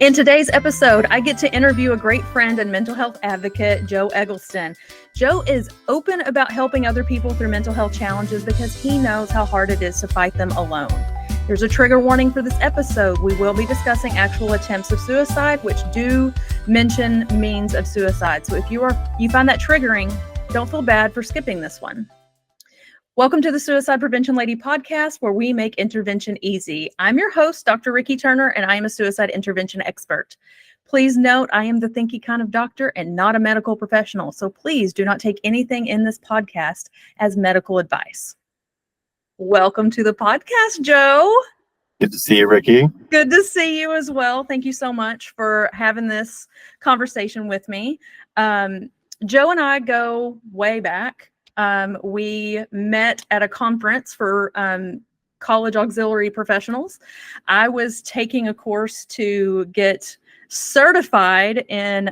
In today's episode, I get to interview a great friend and mental health advocate, Joe Eggleston. Joe is open about helping other people through mental health challenges because he knows how hard it is to fight them alone. There's a trigger warning for this episode. We will be discussing actual attempts of suicide, which do mention means of suicide. So if you find that triggering, don't feel bad for skipping this one. Welcome to the Suicide Prevention Lady podcast, where we make intervention easy. I'm your host, Dr. Ricky Turner, and I am a suicide intervention expert. Please note, I am the thinky kind of doctor and not a medical professional, so please do not take anything in this podcast as medical advice. Welcome to the podcast, Joe. Good to see you, Ricky. Good to see you as well. Thank you so much for having this conversation with me. Joe and I go way back. We met at a conference for college auxiliary professionals. I was taking a course to get certified in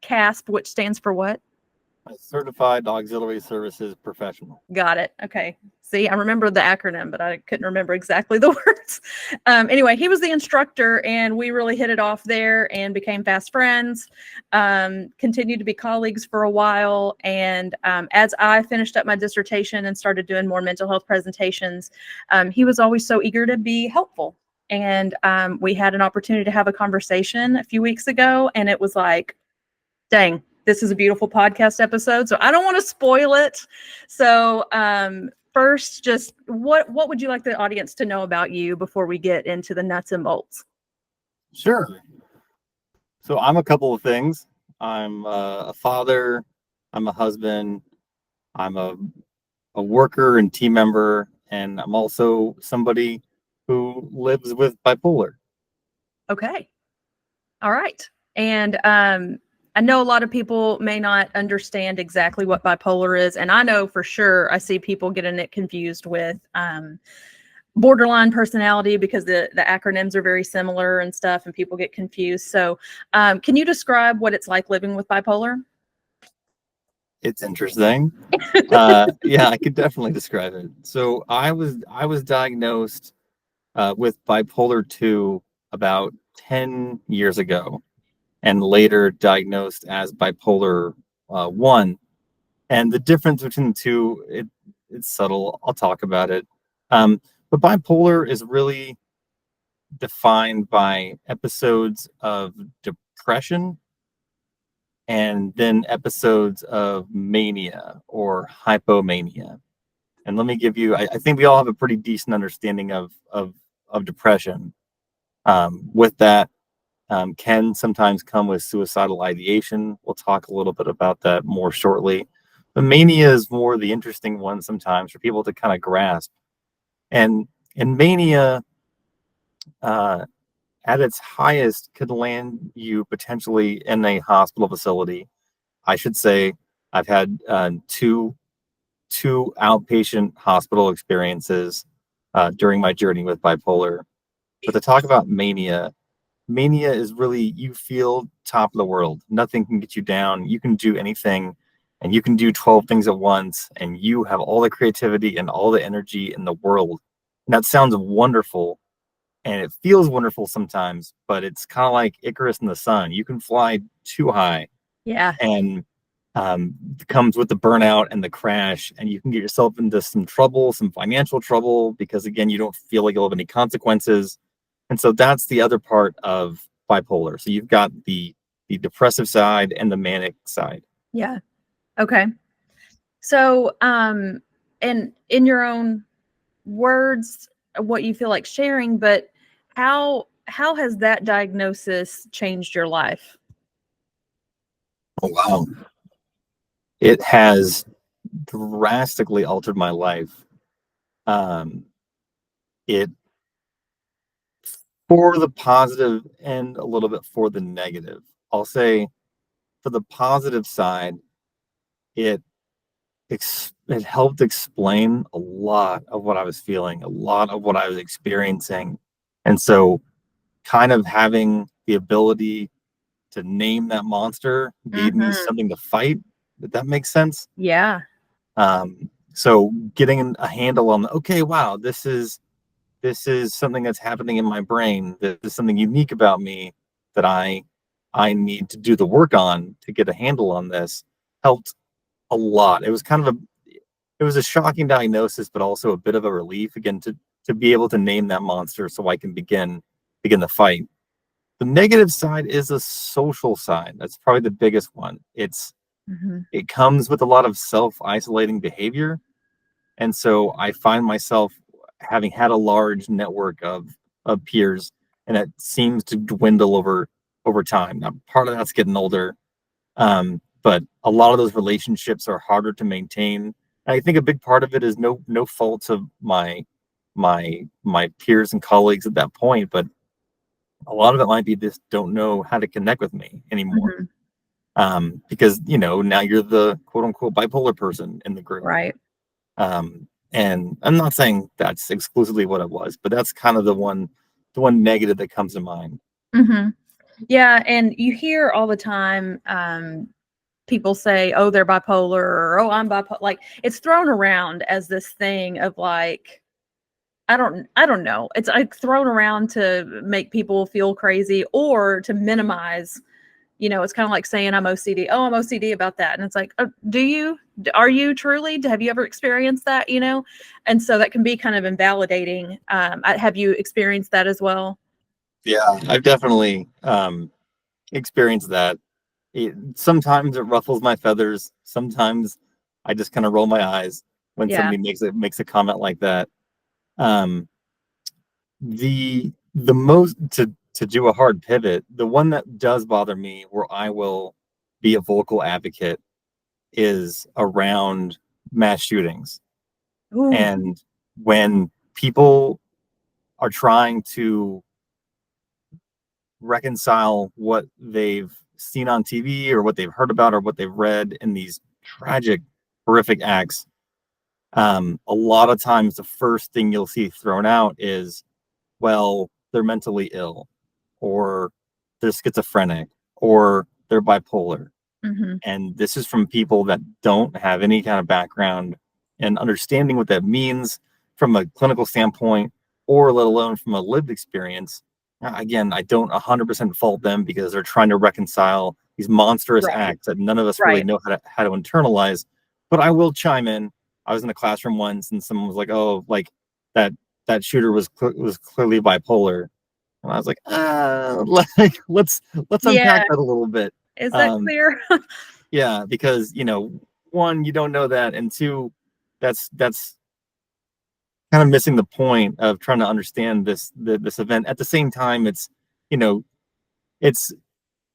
CASP, which stands for what? Certified Auxiliary Services Professional. Got it. Okay. See, I remember the acronym, but I couldn't remember exactly the words. Anyway, he was the instructor, and we really hit it off there and became fast friends, continued to be colleagues for a while. And as I finished up my dissertation and started doing more mental health presentations, he was always so eager to be helpful. And we had an opportunity to have a conversation a few weeks ago, and it was like, dang, this is a beautiful podcast episode. So I don't want to spoil it. So first, just what would you like the audience to know about you before we get into the nuts and bolts? Sure. So I'm a couple of things. I'm a father. I'm a husband. I'm a worker and team member. And I'm also somebody who lives with bipolar. Okay. All right. And I know a lot of people may not understand exactly what bipolar is. And I know for sure I see people getting it confused with borderline personality because the acronyms are very similar and stuff, and people get confused. So can you describe what it's like living with bipolar? It's interesting. Yeah, I could definitely describe it. So I was diagnosed with bipolar 2 about 10 years ago, and later diagnosed as bipolar 1. And the difference between the two, it's subtle. I'll talk about it. But bipolar is really defined by episodes of depression and then episodes of mania or hypomania. And let me give you, I think we all have a pretty decent understanding of depression. With that, can sometimes come with suicidal ideation. We'll talk a little bit about that more shortly. But mania is more the interesting one sometimes for people to kind of grasp. And mania, at its highest, could land you potentially in a hospital facility. I should say I've had two outpatient hospital experiences during my journey with bipolar. But to talk about mania is really, you feel top of the world. Nothing can get you down. You can do anything, and you can do 12 things at once, and you have all the creativity and all the energy in the world. And that sounds wonderful, and it feels wonderful sometimes, but it's kind of like Icarus in the sun. You can fly too high. Yeah. And it comes with the burnout and the crash, and you can get yourself into some trouble, some financial trouble, because again, you don't feel like you'll have any consequences. And so that's the other part of bipolar. So you've got the depressive side and the manic side. Yeah. Okay. So, and in your own words, what you feel like sharing, but how has that diagnosis changed your life? Oh, wow. It has drastically altered my life. It, for the positive and a little bit for the negative. I'll say for the positive side, it helped explain a lot of what I was feeling, a lot of what I was experiencing. And so kind of having the ability to name that monster gave me something to fight. Did that make sense? Yeah. So getting a handle on, okay, wow, this is this is something that's happening in my brain. This is something unique about me that I need to do the work on to get a handle on this, helped a lot. It was a shocking diagnosis, but also a bit of a relief again to be able to name that monster so I can begin the fight. The negative side is a social side. That's probably the biggest one. Hmm. It comes with a lot of self-isolating behavior. And so I find myself having had a large network of peers, and it seems to dwindle over time. Now, part of that's getting older, but a lot of those relationships are harder to maintain. And I think a big part of it is no fault of my peers and colleagues at that point, but a lot of it might be just don't know how to connect with me anymore. Hmm. Because now you're the quote unquote bipolar person in the group. Right. And I'm not saying that's exclusively what it was, but that's kind of the one negative that comes to mind. Hmm. Yeah, and you hear all the time people say, "Oh, they're bipolar," or "Oh, I'm bipolar." Like it's thrown around as this thing of like I don't know. It's like thrown around to make people feel crazy or to minimize. It's kind of like saying I'm OCD. Oh, I'm OCD about that, and it's like, do you? Are you truly? Have you ever experienced that? And so that can be kind of invalidating. Have you experienced that as well? Yeah, I've definitely experienced that. Sometimes it ruffles my feathers. Sometimes I just kind of roll my eyes when Yeah. somebody makes a comment like that. Um, the most to do a hard pivot, the one that does bother me, where I will be a vocal advocate, is around mass shootings. Ooh. And when people are trying to reconcile what they've seen on TV or what they've heard about or what they've read in these tragic, horrific acts, a lot of times the first thing you'll see thrown out is, well, they're mentally ill, or they're schizophrenic, or they're bipolar. Hmm. And this is from people that don't have any kind of background and understanding what that means from a clinical standpoint, or let alone from a lived experience. Again, I don't 100% fault them because they're trying to reconcile these monstrous Right. acts that none of us really Right. know how to internalize. But I will chime in. I was in a classroom once and someone was like, "Oh, like that that shooter was clearly bipolar." And I was like, like let's Yeah. unpack that a little bit. Is that Um, clear? yeah, because one, you don't know that, and two, that's kind of missing the point of trying to understand this event. At the same time, you know it's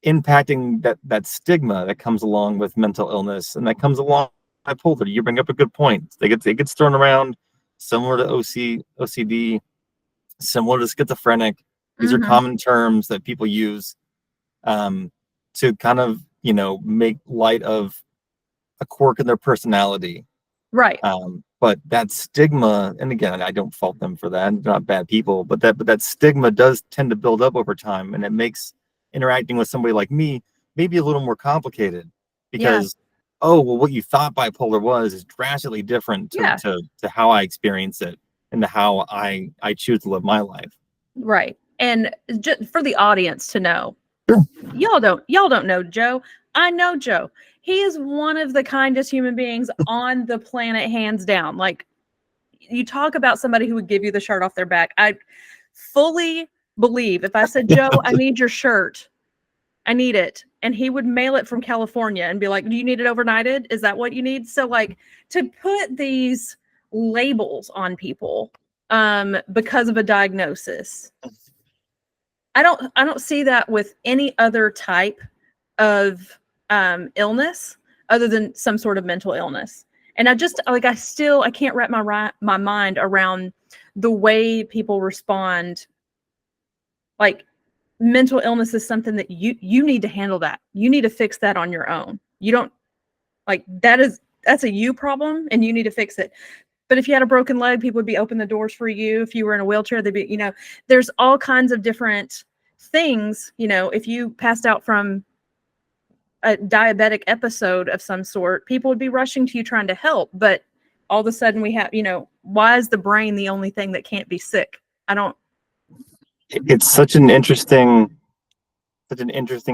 impacting that stigma that comes along with mental illness, and that comes along with bipolar. You bring up a good point. It gets thrown around, similar to OCD, similar to schizophrenic. These are Hmm. common terms that people use um, to kind of make light of a quirk in their personality. Right. But that stigma, and again, I don't fault them for that. They're not bad people, but that stigma does tend to build up over time, and it makes interacting with somebody like me maybe a little more complicated Yeah. because, oh well, what you thought bipolar was is drastically different to Yeah. to how I experience it and to how I choose to live my life. Right. And just for the audience to know, Sure. y'all don't know Joe. I know Joe. He is one of the kindest human beings on the planet, hands down. Like you talk about somebody who would give you the shirt off their back. I fully believe if I said, Joe, I need your shirt, I need it. And he would mail it from California and be like, do you need it overnighted? Is that what you need? So like to put these labels on people because of a diagnosis. I don't see that with any other type of illness other than some sort of mental illness. And I just like I can't wrap my mind around the way people respond. Like mental illness is something that you need to handle that. You need to fix that on your own. You don't like that's a you problem and you need to fix it. But if you had a broken leg, people would be open the doors for you. If you were in a wheelchair, they'd be, there's all kinds of different things. If you passed out from a diabetic episode of some sort, people would be rushing to you trying to help. But all of a sudden we have, why is the brain the only thing that can't be sick? I don't. It's such an interesting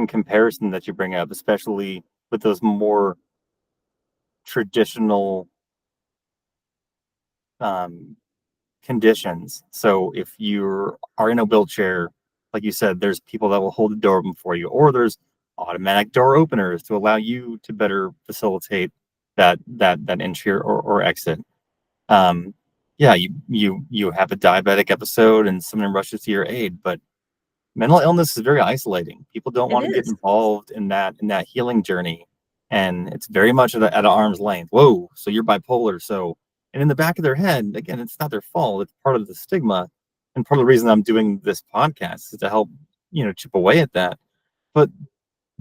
comparison that you bring up, especially with those more traditional um, conditions. So if you are in a wheelchair, like you said, there's people that will hold the door open for you, or there's automatic door openers to allow you to better facilitate that entry or exit. Um, yeah, you have a diabetic episode and someone rushes to your aid, but mental illness is very isolating. People don't It want to get is. involved in that healing journey, and it's very much at arm's length. Whoa, so you're bipolar, so and in the back of their head, again, it's not their fault. It's part of the stigma, and part of the reason I'm doing this podcast is to help chip away at that. But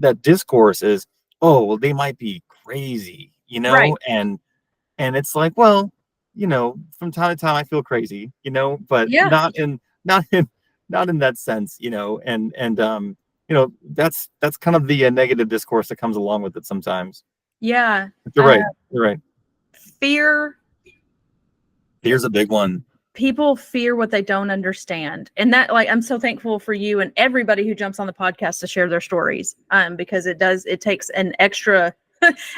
that discourse is, oh, well, they might be crazy, Right. and it's like, well, from time to time I feel crazy, but Yeah. not in not in that sense, and that's kind of the negative discourse that comes along with it sometimes. Yeah. But you're Uh, right. You're right. fear. Here's a big one. People fear what they don't understand, and that, like, I'm so thankful for you and everybody who jumps on the podcast to share their stories, because it takes an extra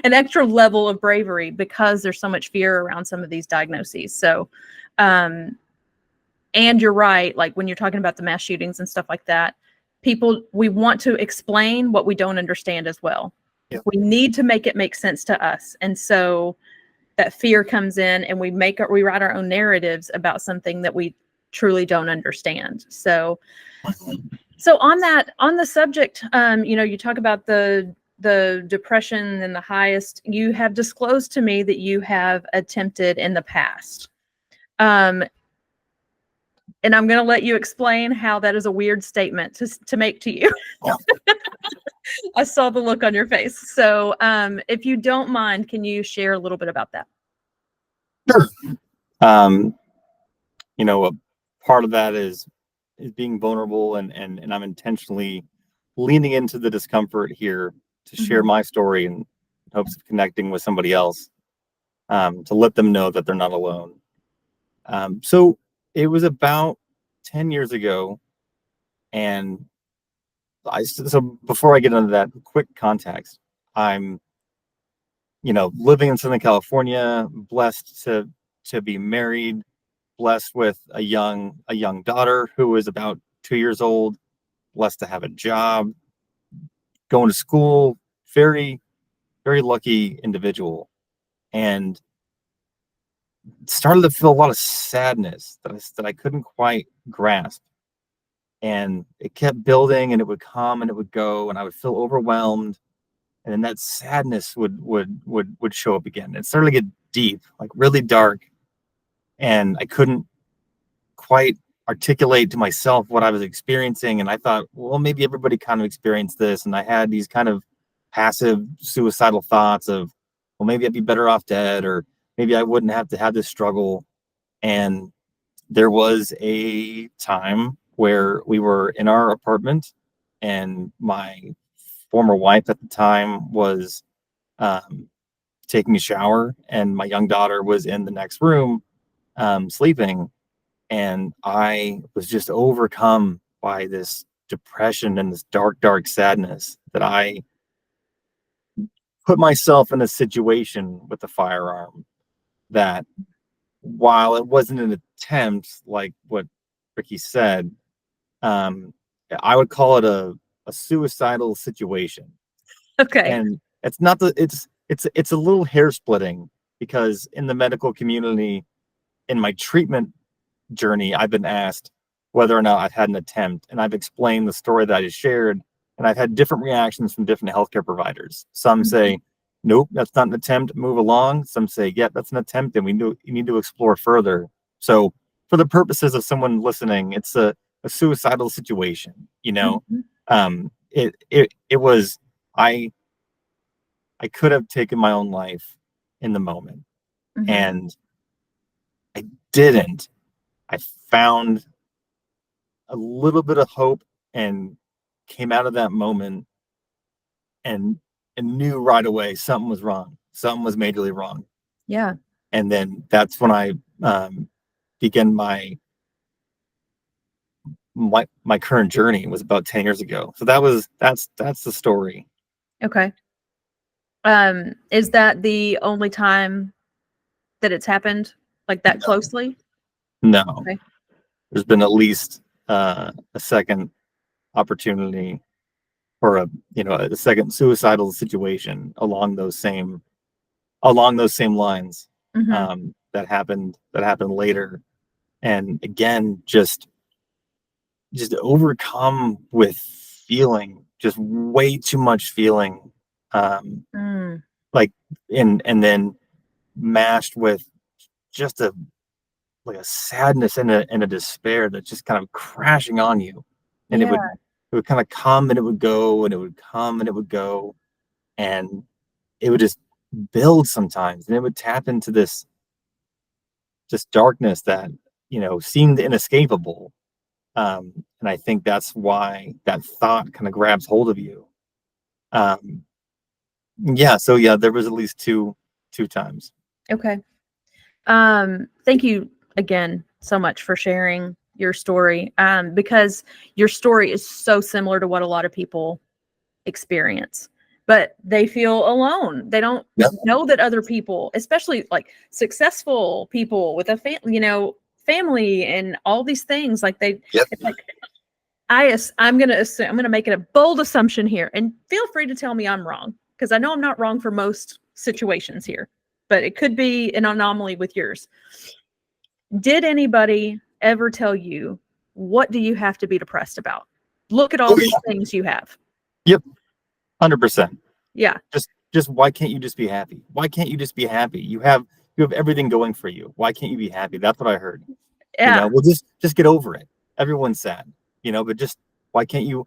an extra level of bravery, because there's so much fear around some of these diagnoses. So um and you're right, like when you're talking about the mass shootings and stuff like that, people, we want to explain what we don't understand as well. Yep. We need to make it make sense to us, and so that fear comes in, and we write our own narratives about something that we truly don't understand. So on the subject, you talk about the depression and the highest. You have disclosed to me that you have attempted in the past, um, and I'm going to let you explain how that is a weird statement to make to you. Yeah. I saw the look on your face. So if you don't mind, can you share a little bit about that? Sure. Um, a part of that is being vulnerable, and I'm intentionally leaning into the discomfort here to share Mm-hmm. my story in hopes of connecting with somebody else, to let them know that they're not alone. So it was about 10 years ago, and so before I get into that, quick context. I'm, living in Southern California, blessed to be married, blessed with a young daughter who is about 2 years old, blessed to have a job, going to school, very, very lucky individual. And started to feel a lot of sadness that I couldn't quite grasp. And it kept building, and it would come and it would go, and I would feel overwhelmed. And then that sadness would show up again. It started to get deep, like really dark. And I couldn't quite articulate to myself what I was experiencing. And I thought, well, maybe everybody kind of experienced this. And I had these kind of passive suicidal thoughts of, well, maybe I'd be better off dead, or maybe I wouldn't have to have this struggle. And there was a time where we were in our apartment, and my former wife at the time was um, taking a shower, and my young daughter was in the next room, sleeping. And I was just overcome by this depression and this dark, dark sadness that I put myself in a situation with a firearm that, while it wasn't an attempt like what Ricky said, um, I would call it a suicidal situation. Okay. And it's not the it's a little hair splitting, because in the medical community, in my treatment journey, I've been asked whether or not I've had an attempt, and I've explained the story that I just shared, and I've had different reactions from different healthcare providers. Some Mhm. say, "Nope, that's not an attempt. Move along." Some say, "Yeah, that's an attempt, and you need to explore further." So, for the purposes of someone listening, it's a suicidal situation. Mhm. It was I I could have taken my own life in the moment, Mhm. and I didn't. I found a little bit of hope, and came out of that moment, and knew right away something was wrong. Something was majorly wrong. Yeah. And then that's when I began my my current journey was about 10 years ago. So that's the story. Okay. Is that the only time that it's happened like that closely? No, Okay. there's been at least a second opportunity, or a second suicidal situation along those same lines, Mm-hmm. that happened later, and again, just overcome with feeling, just way too much feeling, um Mm. like, and then mashed with just a like a sadness and a despair that's just kind of crashing on you, and Yeah. it would kind of come and it would go, and it would come and it would go, and it would just build sometimes, and it would tap into this just darkness that seemed inescapable. And I think that's why that thought kind of grabs hold of you. um yeah, so yeah, there was at least two times. Okay. Thank you again so much for sharing your story. Because your story is so similar to what a lot of people experience, but they feel alone. They don't Yep. know that other people, especially like successful people with a family and all these things, like Yep. it's like I'm gonna assume, I'm gonna make it a bold assumption here, and feel free to tell me I'm wrong, because I know I'm not wrong for most situations here, but it could be an anomaly with yours. Did anybody ever tell you, what do you have to be depressed about? Look at all Oh these yeah. things you have. Yep. 100%. Yeah. Just why can't you just be happy? Why can't you just be happy? You have everything going for you. Why can't you be happy? That's what I heard. Yeah. Well, just get over it. Everyone's sad, but just why can't you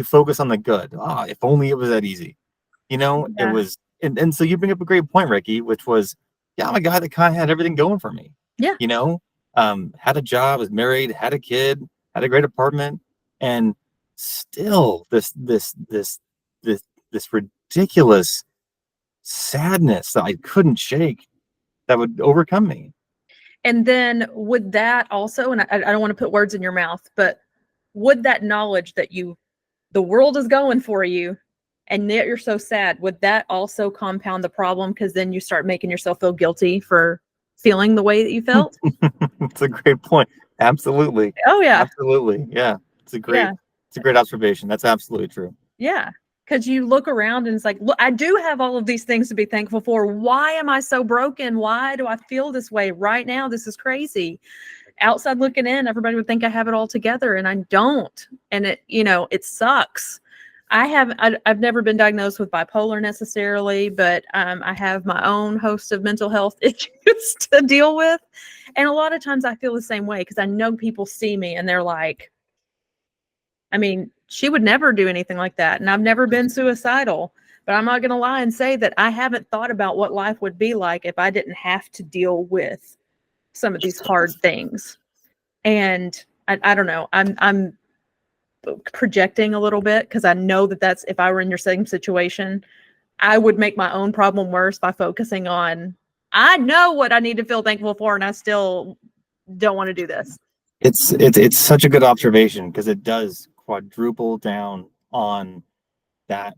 focus on the good? If only it was that easy. It Yeah. was, and so you bring up a great point, Ricky, which was, yeah, I'm a guy that kind of had everything going for me. Yeah. Had a job, was married, had a kid, had a great apartment, and still this ridiculous sadness that I couldn't shake, that would overcome me. And then would that also, and I don't want to put words in your mouth, but would that knowledge that the world is going for you and yet you're so sad, would that also compound the problem? Because then you start making yourself feel guilty for feeling the way that you felt. It's a great point. Absolutely. Oh yeah. Absolutely. Yeah. Yeah. It's a great observation. That's absolutely true. Yeah. Because you look around and it's like, look, I do have all of these things to be thankful for. Why am I so broken? Why do I feel this way right now? This is crazy. Outside looking in, everybody would think I have it all together, and I don't. And it sucks. I've never been diagnosed with bipolar necessarily, but I have my own host of mental health issues to deal with. And a lot of times I feel the same way, because I know people see me and they're like, I mean, she would never do anything like that. And I've never been suicidal, but I'm not going to lie and say that I haven't thought about what life would be like if I didn't have to deal with some of these hard things. And I don't know, I'm projecting a little bit, because I know that's, if I were in your same situation, I would make my own problem worse by focusing on, I know what I need to feel thankful for, and I still don't want to do this. It's such a good observation, because it does quadruple down on that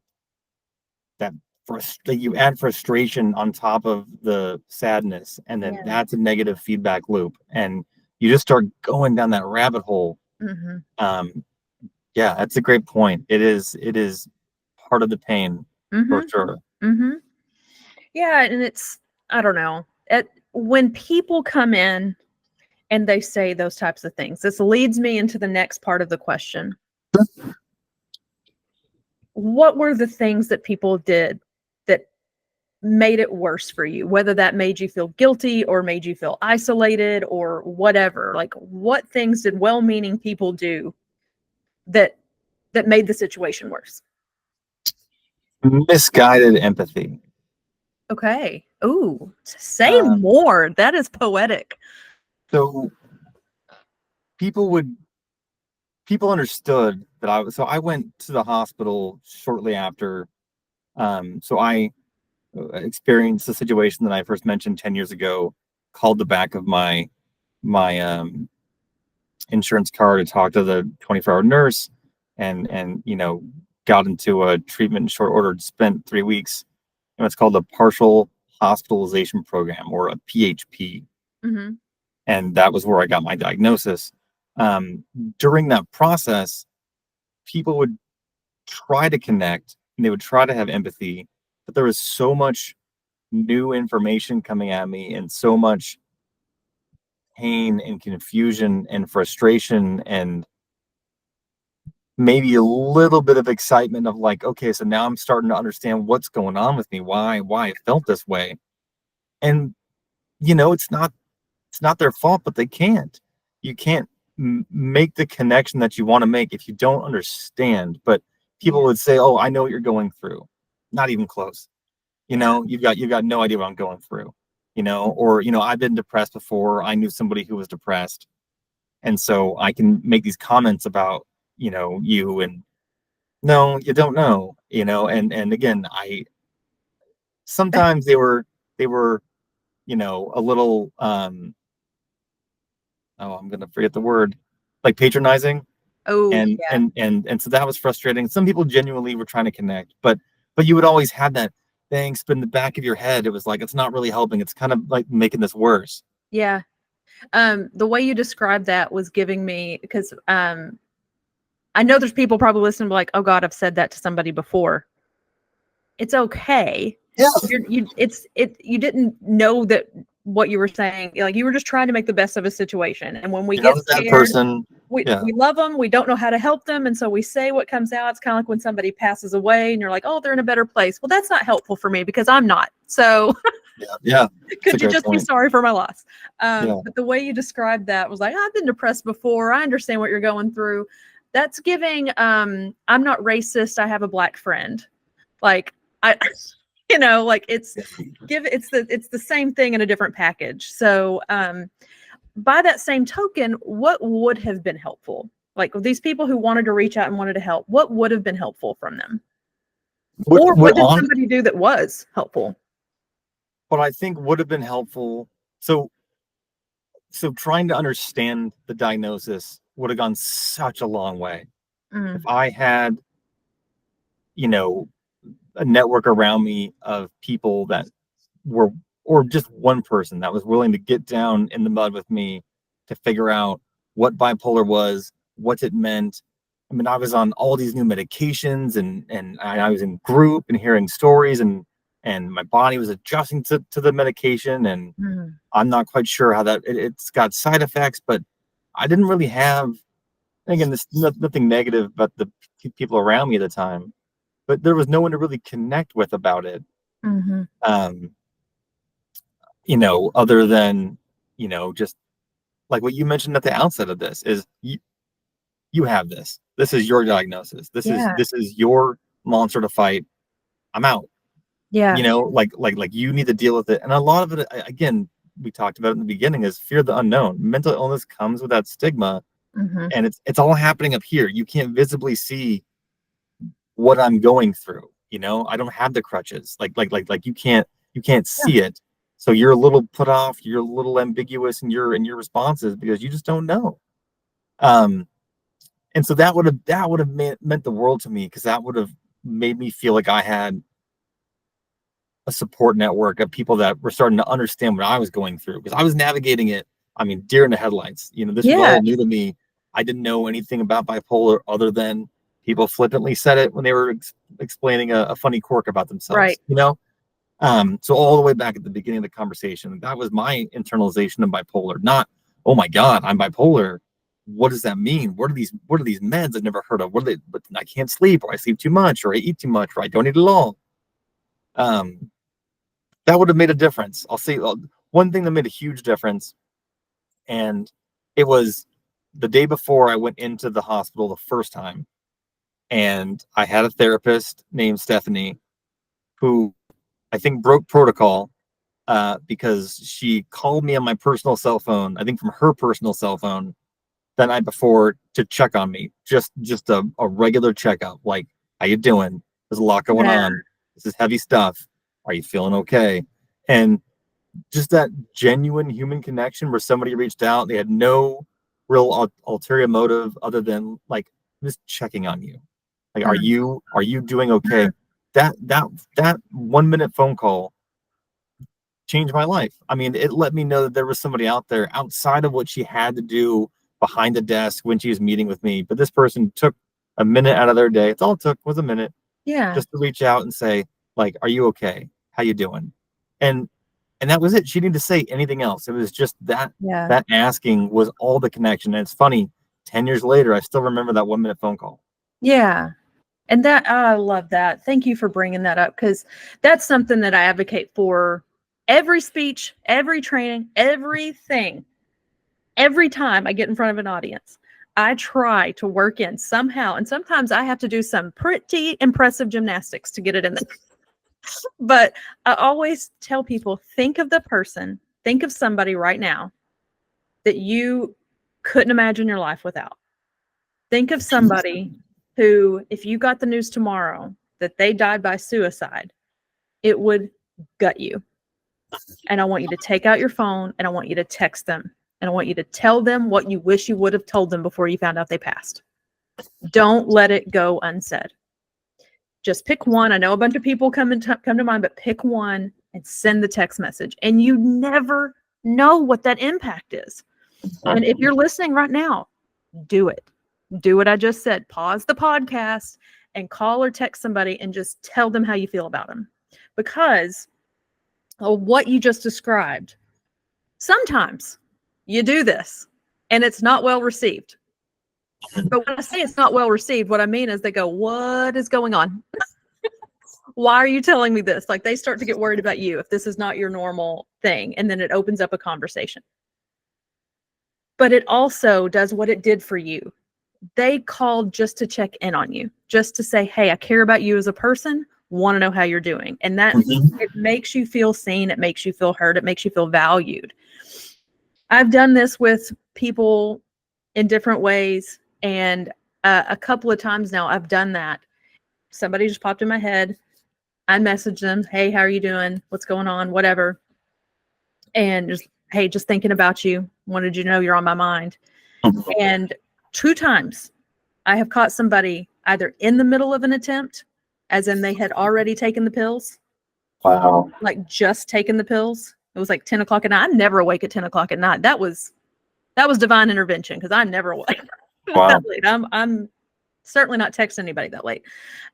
that you add frustration on top of the sadness, and then Yeah. that's a negative feedback loop, and you just start going down that rabbit hole. Mm-hmm. Yeah, that's a great point. It is part of the pain, Mm-hmm. for sure. Mm-hmm. Yeah, and it's, I don't know. When people come in and they say those types of things, this leads me into the next part of the question. What were the things that people did that made it worse for you? Whether that made you feel guilty or made you feel isolated or whatever. Like, what things did well-meaning people do that made the situation worse? Misguided empathy. Okay. Ooh, say Um, more. That is poetic. so people people understood that I went to the hospital shortly after. So I experienced the situation that I first mentioned 10 years ago, called the back of my insurance card to talk to the 24-hour nurse, and got into a treatment in short order. Spent 3 weeks in what's called a partial hospitalization program, or a PHP, Mm-hmm. and that was where I got my diagnosis. Um, During that process, people would try to connect and they would try to have empathy, but there was so much new information coming at me, and so much pain and confusion and frustration, and maybe a little bit of excitement of like, okay, so now I'm starting to understand what's going on with me, why I felt this way. And it's not their fault, but they can't. You can't make the connection that you want to make if you don't understand. But people Yeah. would say, "Oh, I know what you're going through." Not even close. Yeah. You've got no idea what I'm going through. Or I've been depressed before. I knew somebody who was depressed, and so I can make these comments about you, and no, you don't know. And again, I sometimes they were a little oh, I'm gonna forget the word, like patronizing, Oh, yeah. and so that was frustrating. Some people genuinely were trying to connect, but you would always have that thing spin in the back of your head. It was like, it's not really helping. It's kind of like making this worse. Yeah. The way you described that was giving me, because I know there's people probably listening like, oh God, I've said that to somebody before. It's okay. Yeah. You didn't know that what you were saying, like you were just trying to make the best of a situation. And when we You're not get a bad scared, person. we Yeah. we love them, we don't know how to help them, and so we say what comes out. It's kind of like when somebody passes away and you're like, oh, they're in a better place. Well, that's not helpful for me because I'm not. So Yeah. Yeah. It's a could you great just be point. sorry for my loss? Yeah. But the way you described that was like, I've been depressed before. I understand what you're going through. That's giving, I'm not racist. I have a black friend. Like I, like it's the same thing in a different package. So by that same token, what would have been helpful? Like these people who wanted to reach out and wanted to help, what would have been helpful from them? Or What what did on somebody do that was helpful? what I think would have been helpful. So trying to understand the diagnosis would have gone such a long way. If Mm, I had, you know, a network around me of people that were, or just one person that was willing to get down in the mud with me to figure out what bipolar was, what it meant. I mean, I was on all these new medications, and I was in group and hearing stories, and my body was adjusting to the medication, and mm, I'm not quite sure how it's got side effects, but I didn't really have, again, this nothing negative about the people around me at the time, but there was no one to really connect with about it. mhm. Um, other than, just like what you mentioned at the outset of this is you have this. This is your diagnosis. This is Yeah, this is your monster to fight. I'm out. yeah, Like you need to deal with it. And a lot of it, again, we talked about it in the beginning, is fear of the unknown. Mental illness comes with that stigma, mhm. and it's all happening up here. You can't visibly see what I'm going through. I don't have the crutches. Like you can't Yeah, see it. So you're a little put off, you're a little ambiguous in your responses because you just don't know. Um, and so that would have meant the world to me, because that would have made me feel like I had a support network of people that were starting to understand what I was going through, because I was navigating it. I mean, deer in the headlights. This was yeah, all new to me. I didn't know anything about bipolar other than people flippantly said it when they were explaining a funny quirk about right. themselves. So all the way back at the beginning of the conversation, that was my internalization of bipolar. Not, oh my God, I'm bipolar. What does that mean? What are these meds I've never heard of? What are they? But I can't sleep, or I sleep too much, or I eat too much, or I don't eat at all. Um, that would have made a difference. I'll say one thing that made a huge difference, and it was the day before I went into the hospital the first time, and I had a therapist named Stephanie who I think broke protocol, because she called me on my personal cell phone, I think from her personal cell phone, the night before to check on me. Just a regular checkup, like, how you doing? There's a lot going Yeah, on. This is heavy stuff. Are you feeling okay? And just that genuine human connection where somebody reached out. They had no real ulterior motive other than like just checking on you. Like, are you doing okay? That 1 minute phone call changed my life. I mean, it let me know that there was somebody out there outside of what she had to do behind the desk when she was meeting with me. But this person took a minute out of their day. It's all it took was a minute Yeah. just to reach out and say, like, are you okay? How you doing? And that was it. She didn't say anything else. It was just that asking was all the connection. And it's funny, 10 years later, I still remember that 1 minute phone call. Yeah. And that, I love that. Thank you for bringing that up, because that's something that I advocate for every speech, every training, everything. Every time I get in front of an audience, I try to work in somehow. And sometimes I have to do some pretty impressive gymnastics to get it in there. But I always tell people, think of the person, think of somebody right now that you couldn't imagine your life without. Think of somebody who, if you got the news tomorrow that they died by suicide, it would gut you. And I want you to take out your phone and I want you to text them. And I want you to tell them what you wish you would have told them before you found out they passed. Don't let it go unsaid. Just pick one. I know a bunch of people come to mind, but pick one and send the text message. And you never know what that impact is. And if you're listening right now, do it. Do what I just said. Pause the podcast and call or text somebody and just tell them how you feel about them. Because of what you just described, sometimes you do this and it's not well received. But when I say it's not well received, what I mean is they go, what is going on? Why are you telling me this? Like, they start to get worried about you if this is not your normal thing. And then it opens up a conversation. But it also does what it did for you. They called just to check in on you, just to say, hey, I care about you as a person, want to know how you're doing. And that it makes you feel seen. It makes you feel heard. It makes you feel valued. I've done this with people in different ways. And a couple of times now I've done that. Somebody just popped in my head. I messaged them, hey, how are you doing? What's going on? Whatever. And just, hey, just thinking about you. Wanted you to know you're on my mind. And 2 times I have caught somebody either in the middle of an attempt, as in they had already taken the pills. Wow. Like just taken the pills. It was like 10 o'clock at night. I'm never awake at 10 o'clock at night. That was divine intervention, because I'm never awake. Wow. That late. I'm certainly not texting anybody that late.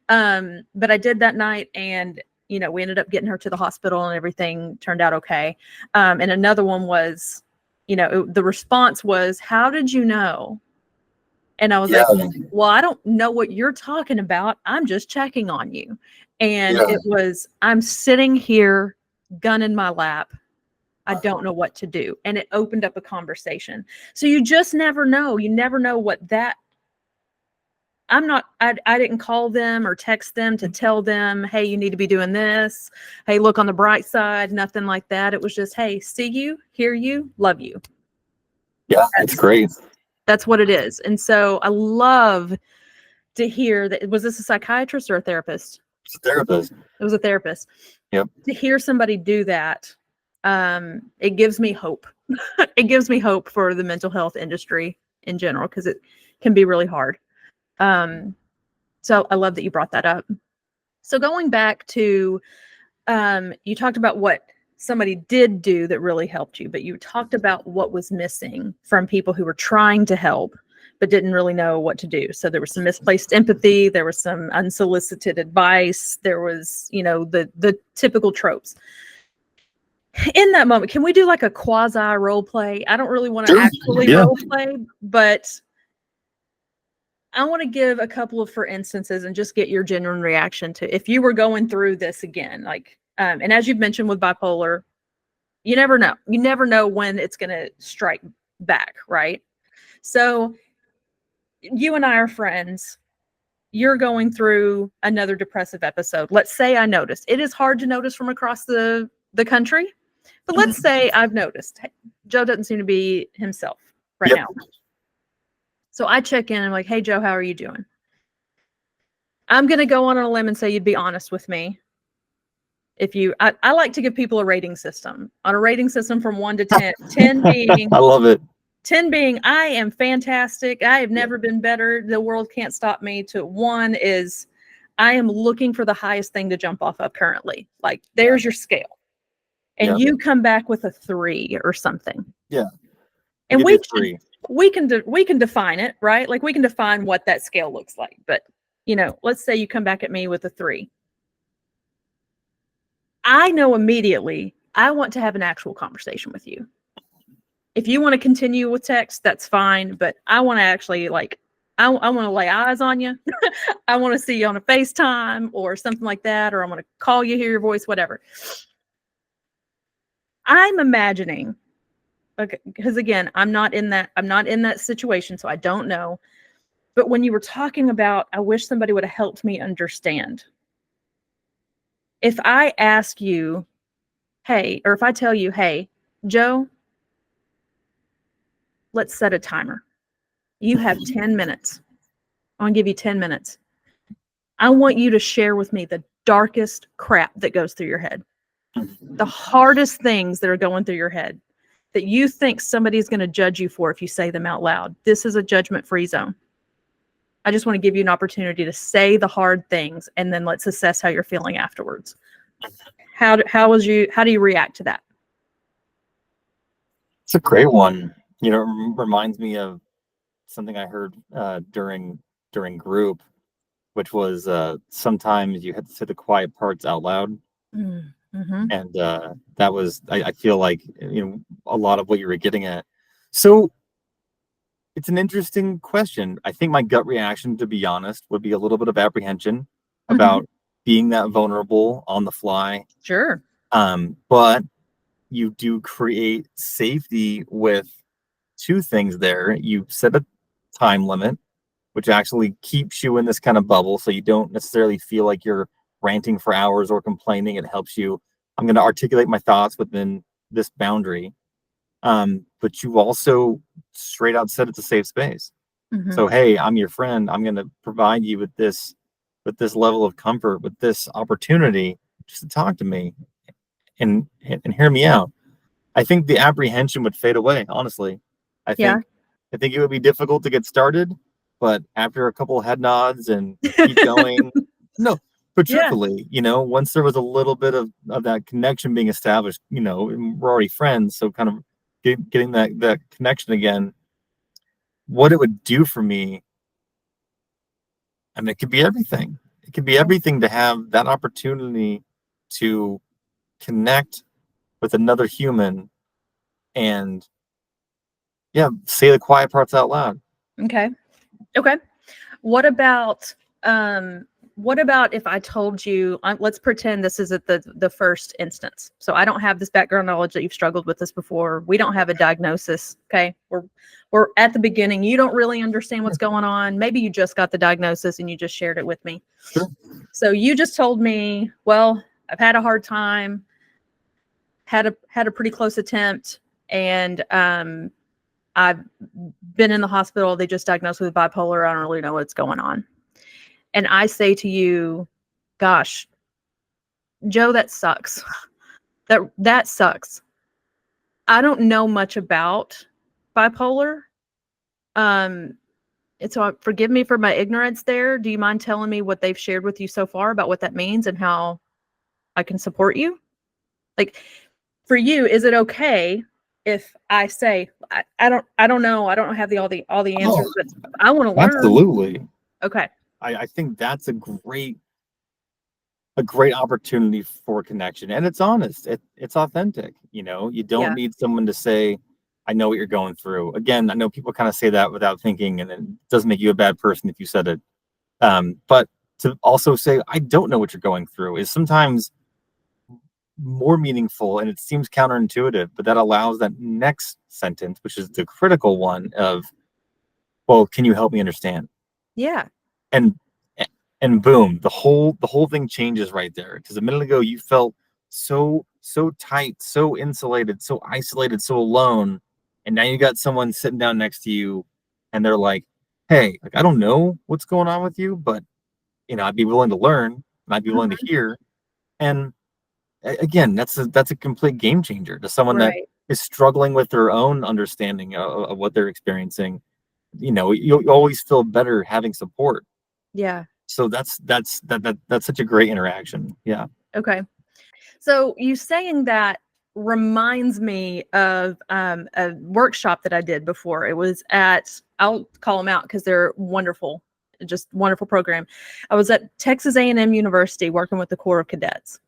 But I did that night, and we ended up getting her to the hospital and everything turned out okay. And another one was, the response was, how did you know? And I was like, well, I don't know what you're talking about. I'm just checking on you. And it was, I'm sitting here, gun in my lap. I don't know what to do. And it opened up a conversation. So you just never know. You never know what that, I didn't call them or text them to tell them, hey, you need to be doing this. Hey, look on the bright side, nothing like that. It was just, hey, see you, hear you, love you. Yeah, it's great. That's what it is. And so I love to hear that. Was this a psychiatrist or a therapist? It's a therapist. It was a therapist. Yep. To hear somebody do that, it gives me hope. It gives me hope for the mental health industry in general, because it can be really hard. So I love that you brought that up. So going back to, you talked about what somebody did do that really helped you, but you talked about what was missing from people who were trying to help but didn't really know what to do. So there was some misplaced empathy, there was some unsolicited advice, there was, the typical tropes. In that moment, can we do like a quasi role play? I don't really want to actually role play, but I want to give a couple of for instances and just get your genuine reaction to if you were going through this again, like, and as you've mentioned with bipolar, you never know. You never know when it's going to strike back, right? So you and I are friends. You're going through another depressive episode. Let's say I noticed. It is hard to notice from across the country, but let's say I've noticed. Hey, Joe doesn't seem to be himself right now. So I check in and I'm like, hey, Joe, how are you doing? I'm going to go on a limb and say you'd be honest with me. I like to give people a rating system. On a rating system from 1 to 10, 10 being I love it. 10 being I am fantastic. I have never been better. The world can't stop me. To 1 is I am looking for the highest thing to jump off of currently. Like there's your scale. And you come back with a 3 or something. Yeah. And we can define it, right? Like we can define what that scale looks like. But, you know, let's say you come back at me with a 3. I know immediately I want to have an actual conversation with you. If you want to continue with text, that's fine. But I want to actually I want to lay eyes on you. I want to see you on a FaceTime or something like that, or I'm going to call you, hear your voice, whatever. I'm imagining, okay, because again, I'm not in that situation, so I don't know. But when you were talking about, I wish somebody would have helped me understand. If I ask you, hey, or if I tell you, hey, Joe, let's set a timer. You have 10 minutes. I'm going to give you 10 minutes. I want you to share with me the darkest crap that goes through your head, the hardest things that are going through your head that you think somebody's going to judge you for if you say them out loud. This is a judgment-free zone. I just want to give you an opportunity to say the hard things, and then let's assess how you're feeling afterwards. How do you react to that? It's a great one. You know, it reminds me of something I heard during group, which was sometimes you have to say the quiet parts out loud. Mm-hmm. And that was, I feel like, you know, a lot of what you were getting at. So it's an interesting question. I think my gut reaction, to be honest, would be a little bit of apprehension about being that vulnerable on the fly. Sure. But you do create safety with 2 things there. You set a time limit, which actually keeps you in this kind of bubble, so you don't necessarily feel like you're ranting for hours or complaining. It helps you. I'm going to articulate my thoughts within this boundary. But you also straight out said it's a safe space. So, hey, I'm your friend. I'm going to provide you with this level of comfort, with this opportunity just to talk to me and hear me out. I think the apprehension would fade away, honestly. I think it would be difficult to get started, but after a couple of head nods and keep going. No, but truthfully, you know, once there was a little bit of that connection being established, you know, we're already friends, so kind of getting that connection again, what it would do for me, I mean, it could be everything. It could be everything to have that opportunity to connect with another human and say the quiet parts out loud. Okay. What about if I told you, let's pretend this is at the first instance. So I don't have this background knowledge that you've struggled with this before. We don't have a diagnosis. Okay. We're at the beginning. You don't really understand what's going on. Maybe you just got the diagnosis and you just shared it with me. Sure. So you just told me, well, I've had a hard time, had a pretty close attempt, and I've been in the hospital. They just diagnosed me with bipolar. I don't really know what's going on. And I say to you, gosh, Joe, that sucks. That sucks. I don't know much about bipolar. And so forgive me for my ignorance there. Do you mind telling me what they've shared with you so far about what that means and how I can support you? Like, for you, is it okay if I say, I don't know, I don't have all the answers, but I want to learn? Absolutely. Okay. I think that's a great opportunity for connection, and it's honest. It's authentic. You know, you don't need someone to say, I know what you're going through. Again, I know people kind of say that without thinking, and it doesn't make you a bad person if you said it. But to also say, I don't know what you're going through is sometimes more meaningful, and it seems counterintuitive, but that allows that next sentence, which is the critical one of, well, can you help me understand? Yeah. And boom, the whole thing changes right there. Because a minute ago you felt so tight, so insulated, so isolated, so alone, and now you got someone sitting down next to you, and they're like, "Hey, like I don't know what's going on with you, but you know I'd be willing to learn, and I'd be willing to hear." And again, that's a complete game changer to someone that is struggling with their own understanding of what they're experiencing, you always feel better having support. Yeah. So that's such a great interaction. Yeah. Okay. So you saying that reminds me of a workshop that I did before. It was at, I'll call them out because they're wonderful, just wonderful program. I was at Texas A&M University working with the Corps of Cadets,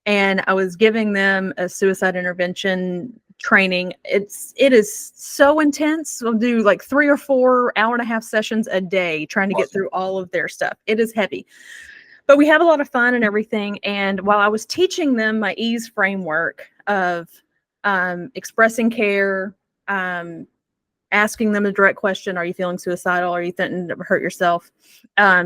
and I was giving them a suicide intervention training. It is so intense. We'll do like 3 or 4 hour-and-a-half sessions a day trying to get through all of their stuff. It is heavy. But we have a lot of fun and everything. And while I was teaching them my EASE framework of expressing care, asking them a direct question, are you feeling suicidal? Are you threatening to hurt yourself?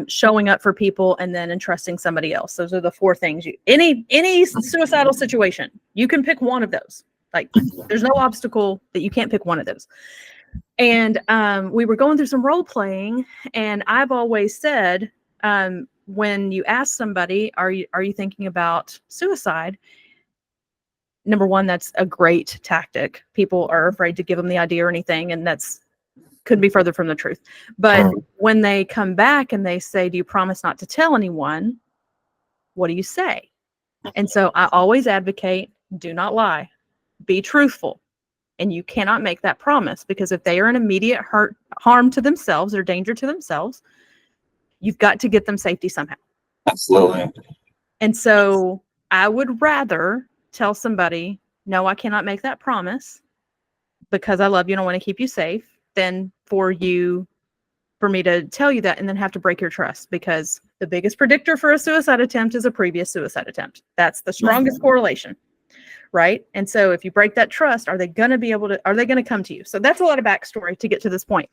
Showing up for people, and then entrusting somebody else. Those are the 4 things. Any suicidal situation, you can pick one of those. Like, there's no obstacle that you can't pick one of those. And we were going through some role playing, and I've always said, when you ask somebody, are you thinking about suicide? Number one, that's a great tactic. People are afraid to give them the idea or anything, and that's could be further from the truth. But when they come back and they say, do you promise not to tell anyone? What do you say? And so I always advocate, do not lie, be truthful. And you cannot make that promise, because if they are an immediate harm to themselves or danger to themselves, you've got to get them safety somehow. Absolutely. And so I would rather tell somebody, no, I cannot make that promise because I love you and I want to keep you safe, than for me to tell you that and then have to break your trust, because the biggest predictor for a suicide attempt is a previous suicide attempt. That's the strongest correlation, right? And so if you break that trust, are they going to come to you? So that's a lot of backstory to get to this point.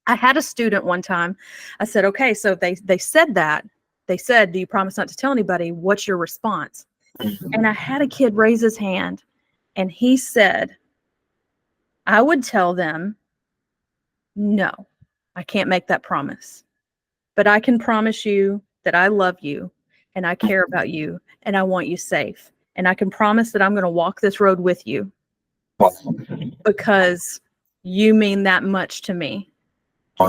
I had a student one time. I said, okay, so they said that. They said, do you promise not to tell anybody? What's your response? And I had a kid raise his hand, and he said, I would tell them, no, I can't make that promise. But I can promise you that I love you and I care about you and I want you safe. And I can promise that I'm going to walk this road with you because you mean that much to me.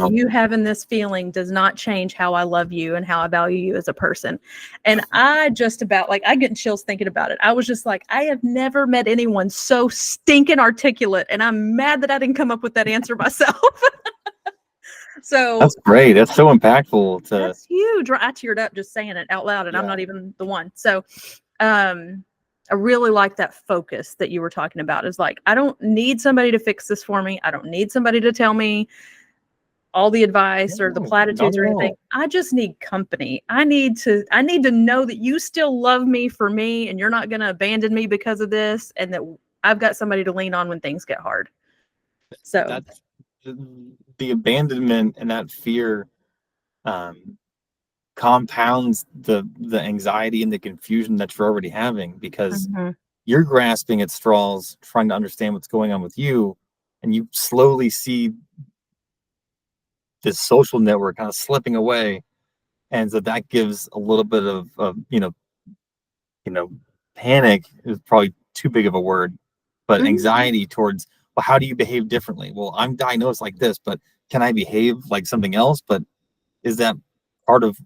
You having this feeling does not change how I love you and how I value you as a person. And I just about, like, I get chills thinking about it. I was just like, I have never met anyone so stinking articulate, and I'm mad that I didn't come up with that answer myself. So that's great. That's so impactful. That's huge. I teared up just saying it out loud, and I'm not even the one. So I really like that focus that you were talking about. Is like, I don't need somebody to fix this for me. I don't need somebody to tell me all the advice or the platitudes or anything. I just need company. I need to know that you still love me for me, and you're not going to abandon me because of this, and that I've got somebody to lean on when things get hard. So that's the abandonment and that fear compounds the anxiety and the confusion that you're already having, because you're grasping at straws trying to understand what's going on with you, and you slowly see this social network kind of slipping away, and so that gives a little bit of panic is probably too big of a word, but anxiety towards, well, how do you behave differently? Well, I'm diagnosed like this, but can I behave like something else? But is that part of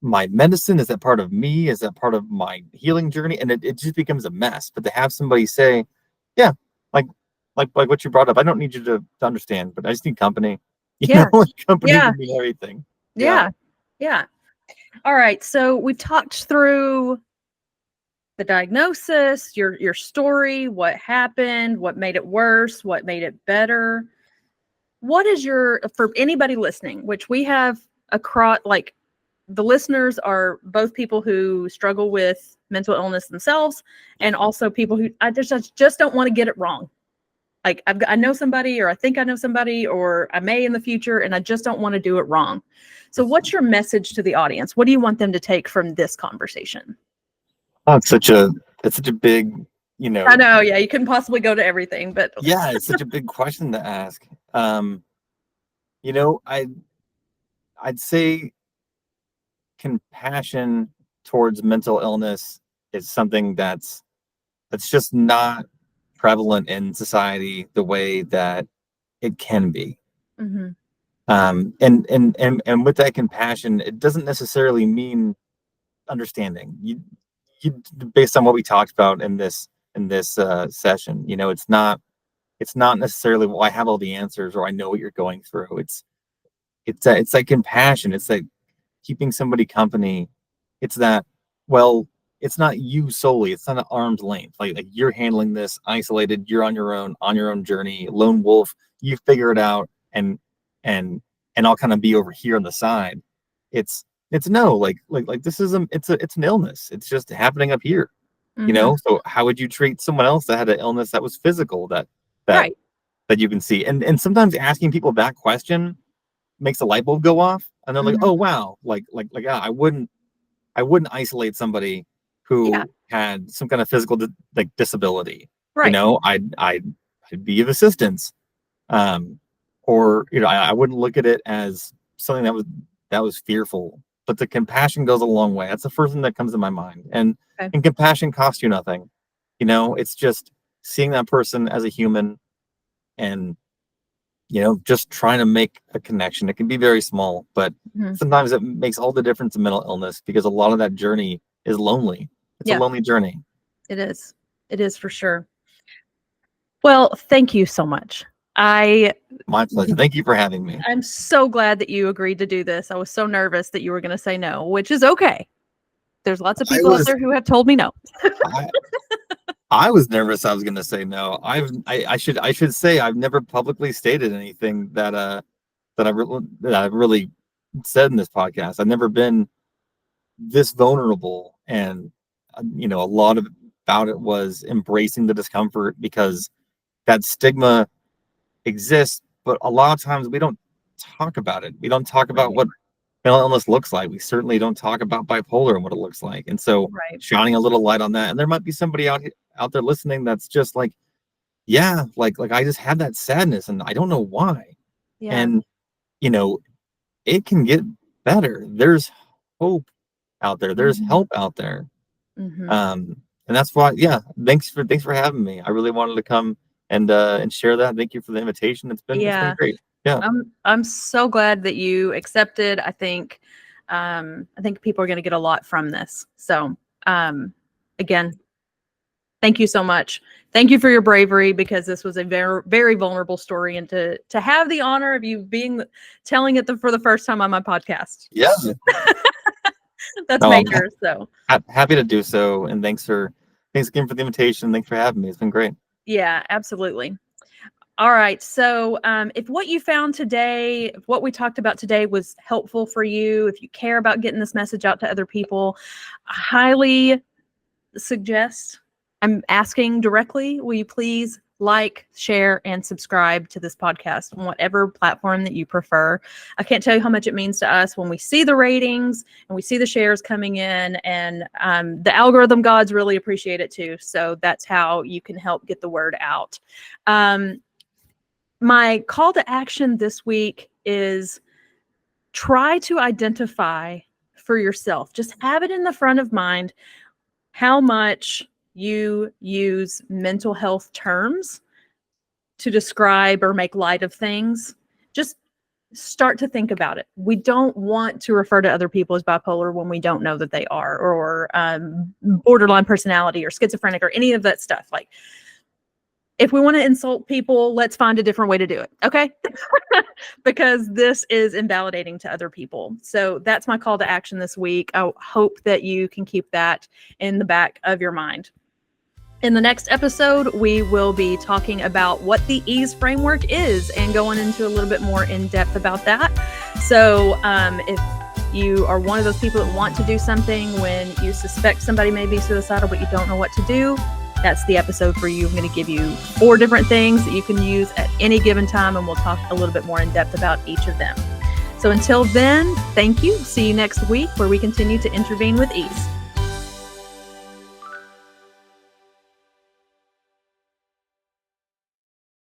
my medicine? Is that part of me? Is that part of my healing journey? And it just becomes a mess. But to have somebody say, yeah, like what you brought up, I don't need you to understand, but I just need company. Company can be everything. Yeah. All right. So we've talked through the diagnosis, your story, what happened, what made it worse, what made it better. What is for anybody listening, which we have across, like, the listeners are both people who struggle with mental illness themselves, and also people who I just don't want to get it wrong. Like, I know somebody, or I think I know somebody, or I may in the future, and I just don't want to do it wrong. So what's your message to the audience? What do you want them to take from this conversation? Oh, it's such a big, I know, yeah, you couldn't possibly go to everything, but yeah, it's such a big question to ask. I'd say compassion towards mental illness is something that's just not prevalent in society the way that it can be. Mm-hmm. And with that compassion, it doesn't necessarily mean understanding. You based on what we talked about in this session, it's not necessarily, well, I have all the answers or I know what you're going through. It's like compassion. It's like keeping somebody company. It's that, well, it's not you solely. It's not an arm's length. Like you're handling this isolated. You're on your own journey, lone wolf. You figure it out, and I'll kind of be over here on the side. It's no, like this is it's an illness. It's just happening up here. Mm-hmm. So how would you treat someone else that had an illness that was physical, that Right. that you can see? And sometimes asking people that question makes a light bulb go off, and they're like, Mm-hmm. oh wow, yeah, I wouldn't isolate somebody Yeah. who had some kind of physical disability. Right. I'd be of assistance. Or I wouldn't look at it as something that was fearful. But the compassion goes a long way. That's the first thing that comes to my mind. And Okay. compassion costs you nothing. It's just seeing that person as a human, and just trying to make a connection. It can be very small, but Mm-hmm. sometimes it makes all the difference in mental illness, because a lot of that journey is lonely. It's a Yeah. lonely journey. It is. It is for sure. Well, thank you so much. My pleasure. Thank you for having me. I'm so glad that you agreed to do this. I was so nervous that you were going to say no, which is okay. There's lots of people out there who have told me no. I was nervous I was going to say no. I should say I've never publicly stated anything that I've really said in this podcast. I've never been this vulnerable, and a lot about it was embracing the discomfort, because that stigma exists, but a lot of times we don't talk about it. We don't talk about what mental illness looks like. We certainly don't talk about bipolar and what it looks like. And so shining a little light on that, and there might be somebody out there listening that's just like, yeah, like I just had that sadness and I don't know why. Yeah. And it can get better. There's hope out there. There's help out there. Mm-hmm. And that's why, yeah, thanks for having me. I really wanted to come and share that. Thank you for the invitation. It's been great. Yeah. I'm so glad that you accepted. I think people are going to get a lot from this. So, again, thank you so much. Thank you for your bravery, because this was a very, very vulnerable story, and to have the honor of you telling it for the first time on my podcast. Yeah. That's major. So happy to do so. And thanks again for the invitation. Thanks for having me. It's been great. Yeah, absolutely. All right. So if what you found today, if what we talked about today was helpful for you, if you care about getting this message out to other people, I highly suggest, I'm asking directly, will you please like, share, and subscribe to this podcast on whatever platform that you prefer. I can't tell you how much it means to us when we see the ratings and we see the shares coming in, and the algorithm gods really appreciate it too. So that's how you can help get the word out. My call to action this week is try to identify for yourself, just have it in the front of mind, how much you use mental health terms to describe or make light of things. Just start to think about it. We don't want to refer to other people as bipolar when we don't know that they are, or borderline personality or schizophrenic or any of that stuff. Like, if we want to insult people, let's find a different way to do it. Okay. Because this is invalidating to other people. So that's my call to action this week. I hope that you can keep that in the back of your mind. In the next episode, we will be talking about what the EASE framework is and going into a little bit more in depth about that. So if you are one of those people that want to do something when you suspect somebody may be suicidal, but you don't know what to do, that's the episode for you. I'm going to give you 4 different things that you can use at any given time, and we'll talk a little bit more in depth about each of them. So until then, thank you. See you next week, where we continue to intervene with ease.